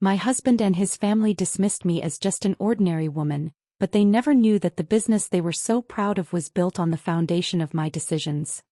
My husband and his family dismissed me as just an ordinary woman, but they never knew that the business they were so proud of was built on the foundation of my decisions.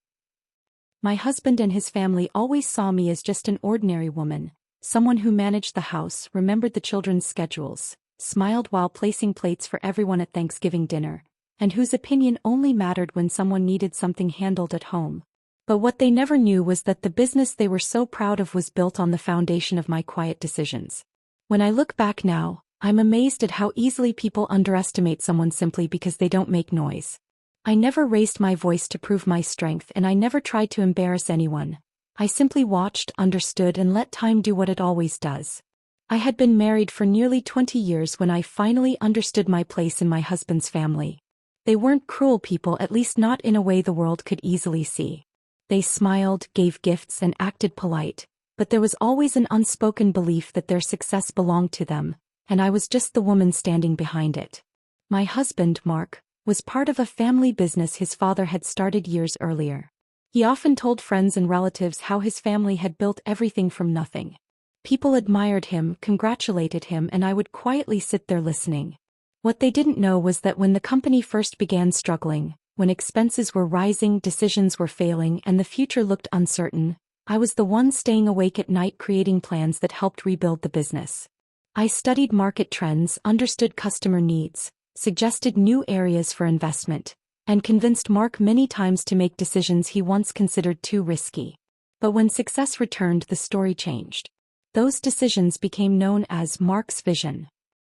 My husband and his family always saw me as just an ordinary woman, someone who managed the house, remembered the children's schedules, smiled while placing plates for everyone at Thanksgiving dinner, and whose opinion only mattered when someone needed something handled at home. But what they never knew was that the business they were so proud of was built on the foundation of my quiet decisions. When I look back now, I'm amazed at how easily people underestimate someone simply because they don't make noise. I never raised my voice to prove my strength, and I never tried to embarrass anyone. I simply watched, understood, and let time do what it always does. I had been married for nearly 20 years when I finally understood my place in my husband's family. They weren't cruel people, at least not in a way the world could easily see. They smiled, gave gifts, and acted polite, but there was always an unspoken belief that their success belonged to them, and I was just the woman standing behind it. My husband, Mark, was part of a family business his father had started years earlier. He often told friends and relatives how his family had built everything from nothing. People admired him, congratulated him, and I would quietly sit there listening. What they didn't know was that when the company first began struggling, when expenses were rising, decisions were failing, and the future looked uncertain, I was the one staying awake at night creating plans that helped rebuild the business. I studied market trends, understood customer needs, suggested new areas for investment, and convinced Mark many times to make decisions he once considered too risky. But when success returned, the story changed. Those decisions became known as Mark's vision.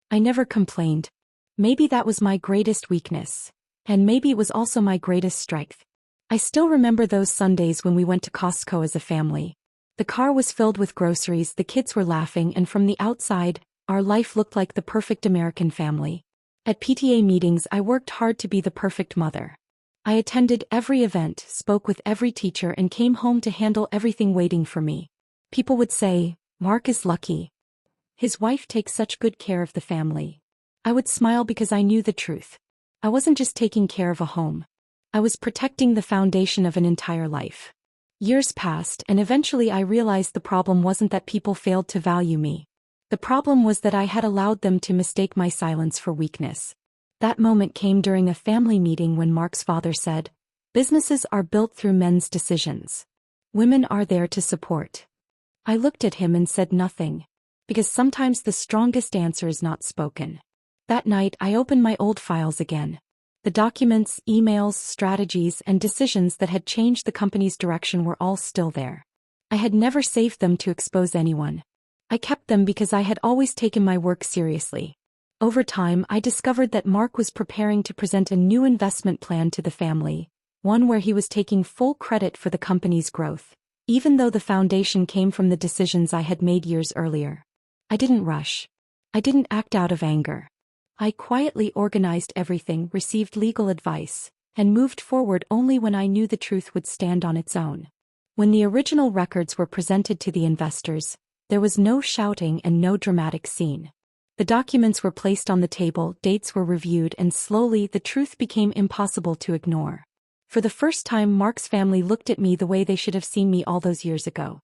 I never complained. Maybe that was my greatest weakness. And maybe it was also my greatest strength. I still remember those Sundays when we went to Costco as a family. The car was filled with groceries, the kids were laughing, and from the outside, our life looked like the perfect American family. At PTA meetings, I worked hard to be the perfect mother. I attended every event, spoke with every teacher, and came home to handle everything waiting for me. People would say, "Mark is lucky. His wife takes such good care of the family." I would smile because I knew the truth. I wasn't just taking care of a home. I was protecting the foundation of an entire life. Years passed, and eventually I realized the problem wasn't that people failed to value me. The problem was that I had allowed them to mistake my silence for weakness. That moment came during a family meeting when Mark's father said, "Businesses are built through men's decisions. Women are there to support." I looked at him and said nothing, because sometimes the strongest answer is not spoken. That night I opened my old files again. The documents, emails, strategies, and decisions that had changed the company's direction were all still there. I had never saved them to expose anyone. I kept them because I had always taken my work seriously. Over time, I discovered that Mark was preparing to present a new investment plan to the family, one where he was taking full credit for the company's growth, even though the foundation came from the decisions I had made years earlier. I didn't rush. I didn't act out of anger. I quietly organized everything, received legal advice, and moved forward only when I knew the truth would stand on its own. When the original records were presented to the investors, there was no shouting and no dramatic scene. The documents were placed on the table, dates were reviewed, and slowly the truth became impossible to ignore. For the first time, Mark's family looked at me the way they should have seen me all those years ago.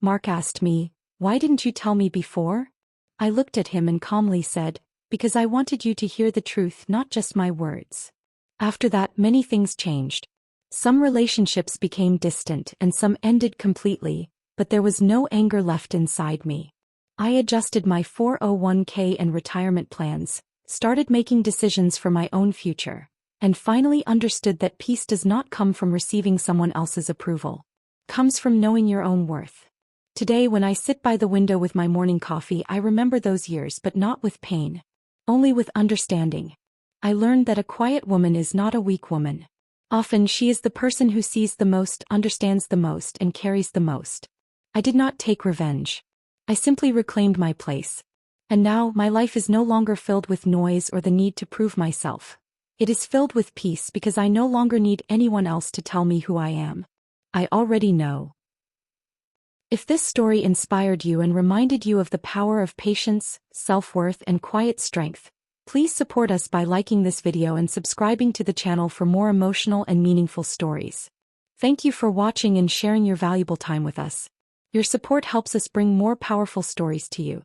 Mark asked me, "Why didn't you tell me before?" I looked at him and calmly said, "Because I wanted you to hear the truth, not just my words." After that, many things changed. Some relationships became distant and some ended completely, but there was no anger left inside me. I adjusted my 401k and retirement plans, started making decisions for my own future, and finally understood that peace does not come from receiving someone else's approval. It comes from knowing your own worth. Today, when I sit by the window with my morning coffee, I remember those years, but not with pain. Only with understanding. I learned that a quiet woman is not a weak woman. Often she is the person who sees the most, understands the most, and carries the most. I did not take revenge. I simply reclaimed my place. And now, my life is no longer filled with noise or the need to prove myself. It is filled with peace because I no longer need anyone else to tell me who I am. I already know. If this story inspired you and reminded you of the power of patience, self-worth, and quiet strength, please support us by liking this video and subscribing to the channel for more emotional and meaningful stories. Thank you for watching and sharing your valuable time with us. Your support helps us bring more powerful stories to you.